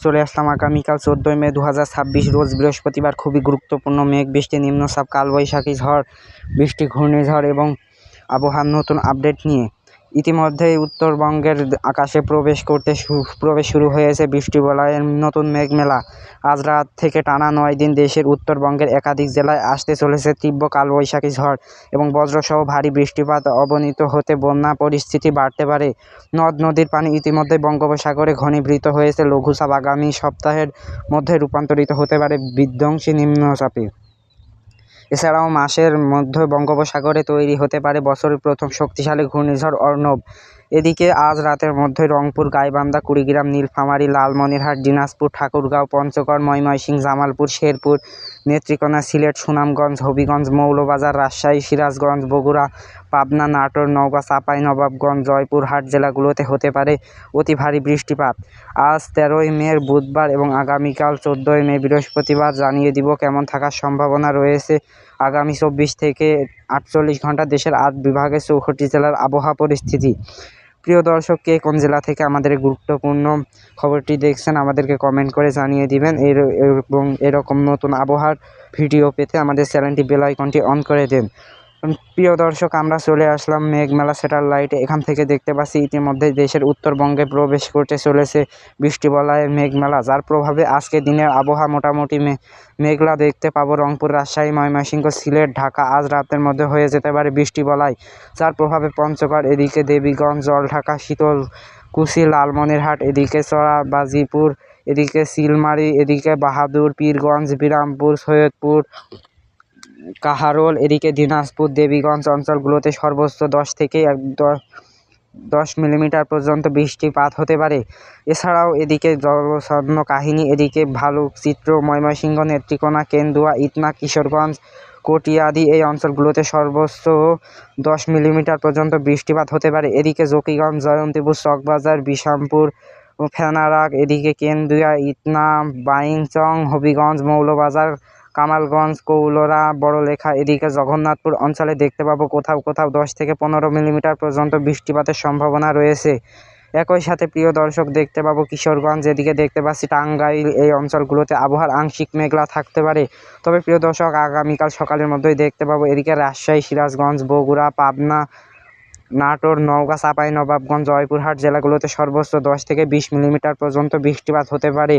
চলে আসলাম আগামীকাল 14 মে 2026 রোজ বৃহস্পতিবার। খুবই গুরুত্বপূর্ণ মেঘ বৃষ্টি, নিম্নচাপ, কালবৈশাখী ঝড়, বৃষ্টি, ঘূর্ণিঝড় এবং আবহাওয়ার নতুন আপডেট নিয়ে। ইতিমধ্যেই উত্তরবঙ্গের আকাশে প্রবেশ শুরু হয়েছে বৃষ্টিবলয়ের নতুন মেঘমেলা। আজ রাত থেকে টানা 9 দিন দেশের উত্তরবঙ্গের একাধিক জেলায় আসতে চলেছে তীব্র কালবৈশাখী ঝড় এবং বজ্রসহ ভারী বৃষ্টিপাত। অবনীত হতে বন্যা পরিস্থিতি বাড়তে পারে। নদ নদীর পানি ইতিমধ্যে বঙ্গোপসাগরে ঘনীভূত হয়েছে। লঘুচাপ আগামী সপ্তাহের মধ্যে রূপান্তরিত হতে পারে বিধ্বংসী নিম্নচাপে। এছাড়াও মাসের মধ্যে বঙ্গোপসাগরে তৈরি হতে পারে বছরের প্রথম শক্তিশালী ঘূর্ণিঝড় অর্ণব। এদিকে আজ রাতের মধ্যে রংপুর, গাইবান্ধা, কুড়িগ্রাম, নীলফামারী, লালমনিরহাট, দিনাজপুর, ঠাকুরগাঁও, পঞ্চগড়, ময়মনসিংহ, জামালপুর, শেরপুর, নেত্রকোনা, সিলেট, সুনামগঞ্জ, হবিগঞ্জ, মৌলভীবাজার, রাজশাহী, সিরাজগঞ্জ, বগুড়া, পাবনা, নাটোর, নওগাঁ, চাঁপাইনবাবগঞ্জ, জয়পুরহাট জেলাগুলোতে হতে পারে অতি ভারী বৃষ্টিপাত। আজ 13 মে বুধবার এবং আগামীকাল 14 মে বৃহস্পতিবার জানিয়ে দিব কেমন থাকার সম্ভাবনা রয়েছে আগামী 24 থেকে 48 ঘন্টা দেশের 8 বিভাগের 64 জেলার আবহাওয়া পরিস্থিতি। প্রিয় দর্শক, কে কোন জেলা থেকে আমাদের এই গুরুত্বপূর্ণ খবরটি দেখছেন আমাদেরকে কমেন্ট করে জানিয়ে দিবেন। এবং এরকম নতুন আবহাওয়ার ভিডিও পেতে আমাদের চ্যানেলটি বেল আইকনটি অন করে দিন। প্রিয় দর্শক, আমরা চলে আসলাম মেঘমেলা স্যাটেলাইটে। এখান থেকে দেখতে পাচ্ছি ইতিমধ্যে দেশের উত্তরবঙ্গে প্রবেশ করতে চলেছে বৃষ্টিবলয়ের মেঘমেলা, যার প্রভাবে আজকে দিনের আবহাওয়া মোটামুটি মেঘলা দেখতে পাবো। রংপুর, রাজশাহী, ময়মনসিংহ, সিলেট, ঢাকা আজ রাতের মধ্যে হয়ে যেতে পারে বৃষ্টিবলয়, যার প্রভাবে পঞ্চগড়, এদিকে দেবীগঞ্জ, জলঢাকা, শীতলকুচি, লালমনিরহাট, এদিকে চরাবাজিপুর, এদিকে চিলমারী, এদিকে বাহাদুর, পীরগঞ্জ, বিরামপুর, সৈয়দপুর, কাহারোল, এদিকে দিনাজপুর, দেবীগঞ্জ অঞ্চলগুলোতে সর্বোচ্চ 10 থেকে 10 মিলিমিটার পর্যন্ত বৃষ্টিপাত হতে পারে। এছাড়াও এদিকে জলছন্ন কাহিনী, এদিকে ভালুক, চিত্র, ময়মনসিংহ, নেত্রকোনা, কেন্দুয়া, ইটনা, কিশোরগঞ্জ, কটিয়াদি এই অঞ্চলগুলোতে সর্বোচ্চ 10 মিলিমিটার পর্যন্ত বৃষ্টিপাত হতে পারে। এদিকে জকিগঞ্জ, জয়ন্তীপুর, চকবাজার, বিশামপুর, ফেনারাক, এদিকে কেন্দুয়া, ইটনা, বাইংচং, হবিগঞ্জ, মৌলভীবাজার, কামালগঞ্জ, কৌলরা, বড়লেখা, এদিকে জগন্নাথপুর অঞ্চলে দেখতে পাবো কোথাও কোথাও 10 থেকে 15 মিলিমিটার পর্যন্ত বৃষ্টিপাতের সম্ভাবনা রয়েছে। একই সাথে প্রিয় দর্শক দেখতে পাবো কিশোরগঞ্জ, এদিকে দেখতে পাচ্ছি টাঙ্গাইল, এই অঞ্চলগুলোতে আবহাওয়ার আংশিক মেঘলা থাকতে পারে। তবে প্রিয় দর্শক, আগামীকাল সকালের মধ্যেই দেখতে পাবো এদিকে রাজশাহী, সিরাজগঞ্জ, বগুড়া, পাবনা, নাটোর, নওগাঁ, চাঁপাইনবাবগঞ্জ, জয়পুরহাট জেলাগুলোতে সর্বোচ্চ 10 থেকে 20 মিলিমিটার পর্যন্ত বৃষ্টিপাত হতে পারে।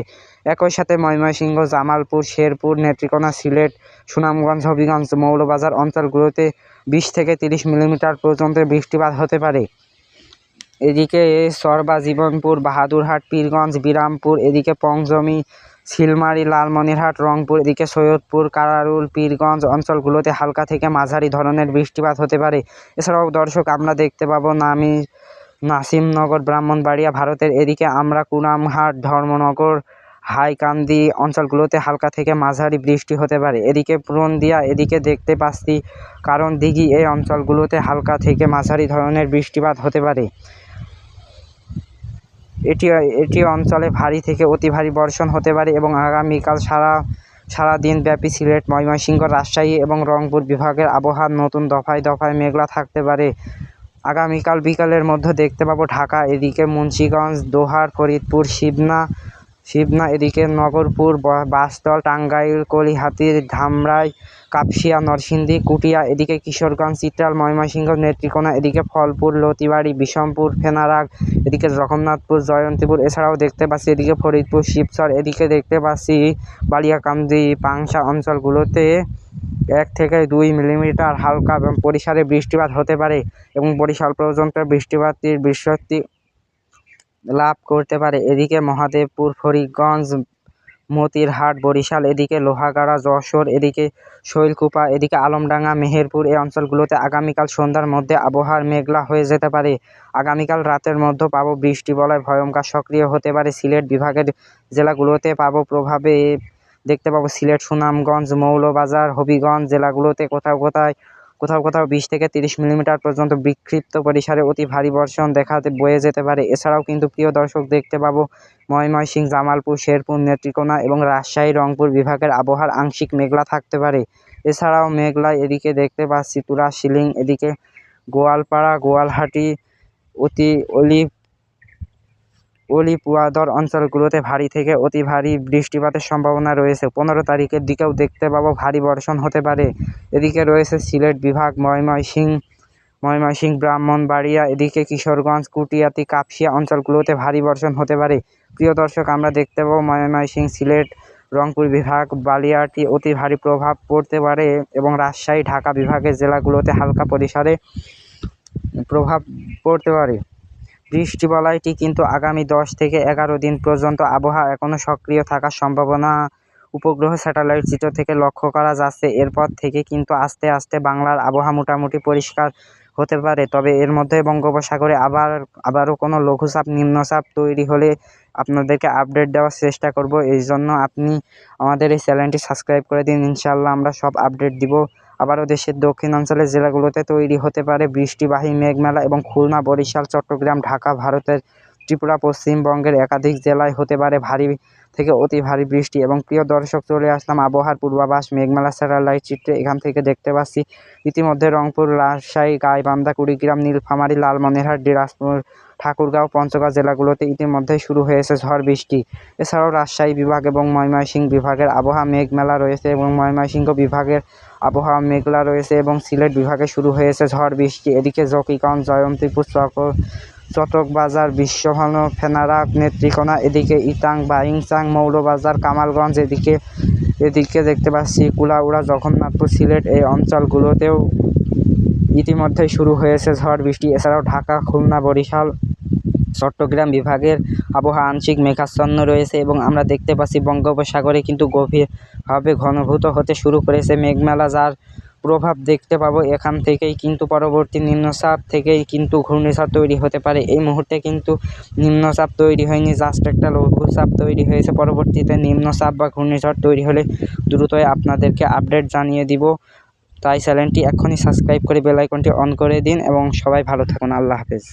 একই সাথে ময়মনসিংহ, জামালপুর, শেরপুর, নেত্রকোনা, সিলেট, সুনামগঞ্জ, হবিগঞ্জ, মৌলভীবাজার অঞ্চলগুলোতে 20 থেকে 30 মিলিমিটার পর্যন্ত বৃষ্টিপাত হতে পারে। এদিকে চরবাজীবনপুর, বাহাদুরহাট, পীরগঞ্জ, বিরামপুর, এদিকে পংজমি, চিলমারী, লালমনিরহাট, রংপুর, এদিকে সৈয়দপুর, কারারুল, পীরগঞ্জ অঞ্চলগুলোতে হালকা থেকে মাঝারি ধরনের বৃষ্টিপাত হতে পারে। এছাড়াও দর্শক আমরা দেখতে পাবো নাসিমনগর, ব্রাহ্মণবাড়িয়া ভারতের, এদিকে আমরা কুড়ামহাট, ধর্মনগর, হাইকান্দি অঞ্চলগুলোতে হালকা থেকে মাঝারি বৃষ্টি হতে পারে। এদিকে পুরনদিয়া, এদিকে দেখতে পাচ্ছি কারণ দিঘি, এই অঞ্চলগুলোতে হালকা থেকে মাঝারি ধরনের বৃষ্টিপাত হতে পারে। এটি অঞ্চলে ভারী থেকে অতি ভারী বর্ষণ হতে পারে এবং আগামীকাল সারা দিন ব্যাপী সিলেট, ময়মনসিংহ, রাজশাহী এবং রংপুর বিভাগের আবহাওয়া নতুন দফায় দফায় মেঘলা থাকতে পারে। আগামীকাল বিকালের মধ্যে দেখতে পাবো ঢাকা, এদিকে মুন্সিগঞ্জ, দোহার, ফরিদপুর, শিবনা, এদিকে নগরপুর, বাসতল, টাঙ্গাইল, কলিহাতী, ধামরাই, কাপসিয়া, নরসিংদী, কুটিয়া, এদিকে কিশোরগঞ্জ, চিত্রাল, ময়মনসিংহ, নেত্রকোনা, এদিকে ফলপুর, লতিবাড়ি, বিশমপুর, ফেনারাক, এদিকে জগন্নাথপুর, জয়ন্তীপুর, এছাড়াও দেখতে পাচ্ছি এদিকে ফরিদপুর, শিবচর, এদিকে দেখতে পাচ্ছি বালিয়াকান্দি, পাংশা অঞ্চলগুলোতে 1 থেকে 2 মিলিমিটার হালকা এবং পরিসরে বৃষ্টিপাত হতে পারে এবং বরিশাল পর্যন্ত বৃষ্টি লাভ করতে পারে। এদিকে মহাদেবপুর, ফরিদগঞ্জ, মতিরহাট, বরিশাল, এদিকে লোহাগাড়া, যশোর, এদিকে শৈলকুপা, এদিকে আলমডাঙ্গা, মেহেরপুর এই অঞ্চলগুলোতে আগামীকাল সন্ধ্যার মধ্যে আবহাওয়ার মেঘলা হয়ে যেতে পারে। আগামীকাল রাতের মধ্যে পাবো বৃষ্টিবলয় ভয়ঙ্কর সক্রিয় হতে পারে। সিলেট বিভাগের জেলাগুলোতে পাবো প্রভাবে দেখতে পাবো সিলেট, সুনামগঞ্জ, মৌলভীবাজার, হবিগঞ্জ জেলাগুলোতে কোথাও কোথাও 20 থেকে 30 মিলিমিটার পর্যন্ত বিক্ষিপ্ত পরিসরে অতি ভারী বর্ষণ বয়ে যেতে পারে। এছাড়াও কিন্তু প্রিয় দর্শক দেখতে পাবো ময়মনসিংহ, জামালপুর, শেরপুর, নেত্রকোনা এবং রাজশাহী, রংপুর বিভাগের আবহাওয়ার আংশিক মেঘলা থাকতে পারে। এছাড়াও মেঘলায় এদিকে দেখতে পাচ্ছি তুরা, শিলিং, এদিকে গোয়ালপাড়া, গোয়ালহাটি, আলিপুরদুয়ার অঞ্চলগুলোতে ভারী থেকে অতি ভারী বৃষ্টিপাতের সম্ভাবনা রয়েছে। 15 তারিখের দিকেও দেখতে পাবো ভারী বর্ষণ হতে পারে। এদিকে রয়েছে সিলেট বিভাগ, ময়মনসিংহ, ব্রাহ্মণবাড়িয়া, এদিকে কিশোরগঞ্জ, কুটিয়াদি, কাপাসিয়া অঞ্চলগুলোতে ভারী বর্ষণ হতে পারে। প্রিয় দর্শক, আমরা দেখতে পাবো ময়মনসিংহ, সিলেট, রংপুর বিভাগ, বালিয়াটি অতি ভারী প্রভাব পড়তে পারে এবং রাজশাহী, ঢাকা বিভাগের জেলাগুলোতে হালকা পরিসরে প্রভাব পড়তে পারে। বৃষ্টিবলয়টি কিন্তু আগামী 10 থেকে 11 দিন পর্যন্ত আবহাওয়া এখনও সক্রিয় থাকার সম্ভাবনা উপগ্রহ স্যাটেলাইট চিত্র থেকে লক্ষ্য করা যাচ্ছে। এরপর থেকে কিন্তু আস্তে আস্তে বাংলার আবহাওয়া মোটামুটি পরিষ্কার হতে পারে। তবে এর মধ্যে বঙ্গোপসাগরে আবারও কোনো লঘুচাপ নিম্নচাপ তৈরি হলে আপনাদেরকে আপডেট দেওয়ার চেষ্টা করব। এই জন্য আপনি আমাদের এই চ্যানেলটি সাবস্ক্রাইব করে দিন। ইনশাআল্লাহ আমরা সব আপডেট দিব। আবারও দেশের দক্ষিণাঞ্চলের জেলাগুলোতে তৈরি হতে পারে বৃষ্টিবাহী মেঘমেলা এবং খুলনা, বরিশাল, চট্টগ্রাম, ঢাকা, ভারতের ত্রিপুরা, পশ্চিমবঙ্গের একাধিক জেলায় হতে পারে ভারী থেকে অতি ভারী বৃষ্টি। এবং প্রিয় দর্শক, চলে আসলাম আবহাওয়ার পূর্বাভাস মেঘমেলা স্যাটেলাইট চিত্রে। এখান থেকে দেখতে পাচ্ছি ইতিমধ্যে রংপুর, রাজশাহী, গাইবান্ধা, কুড়িগ্রাম, নীলফামারী, লালমনিরহাট, দিনাজপুর, ঠাকুরগাঁও, পঞ্চগড় জেলাগুলোতে ইতিমধ্যে শুরু হয়েছে ঝড় বৃষ্টি। এছাড়াও রাজশাহী বিভাগ এবং ময়মনসিংহ বিভাগের আবহাওয়া মেঘমেলা রয়েছে এবং ময়মনসিংহ বিভাগের আবহাওয়া মেঘলা রয়েছে এবং সিলেট বিভাগে শুরু হয়েছে ঝড় বৃষ্টি। এদিকে জকিগঞ্জ, জয়ন্তীপুর, চটকবাজার, বিশ্বভানু, ফেনারঘাট, নেত্রীকোনা, এদিকে ইটাং, বাইংচাং, মৌলবাজার, কামালগঞ্জ, এদিকে দেখতে পাচ্ছি কুলাউড়া, জগন্নাথপুর, সিলেট এই অঞ্চলগুলোতেও ইতিমধ্যেই শুরু হয়েছে ঝড় বৃষ্টি। এছাড়াও ঢাকা, খুলনা, বরিশাল, চট্টগ্রাম বিভাগের আবহাওয়া আংশিক মেঘাচ্ছন্ন রয়েছে এবং আমরা দেখতে পাচ্ছি বঙ্গোপসাগরে কিন্তু গভীরভাবে ঘনীভূত হতে শুরু করেছে মেঘমেলা, যার প্রভাব দেখতে পাবো এখান থেকেই কিন্তু পরবর্তী নিম্নচাপ থেকেই কিন্তু ঘূর্ণিঝড় তৈরি হতে পারে। এই মুহূর্তে কিন্তু নিম্নচাপ তৈরি হয়নি, জাস্ট একটা লঘুচাপ তৈরি হয়েছে। পরবর্তীতে নিম্নচাপ বা ঘূর্ণিঝড় তৈরি হলে দ্রুতই আপনাদেরকে আপডেট জানিয়ে দিব। তাই চ্যানেলটি এখনই সাবস্ক্রাইব করে বেল আইকনটি অন করে দিন এবং সবাই ভালো থাকুন। আল্লাহ হাফেজ।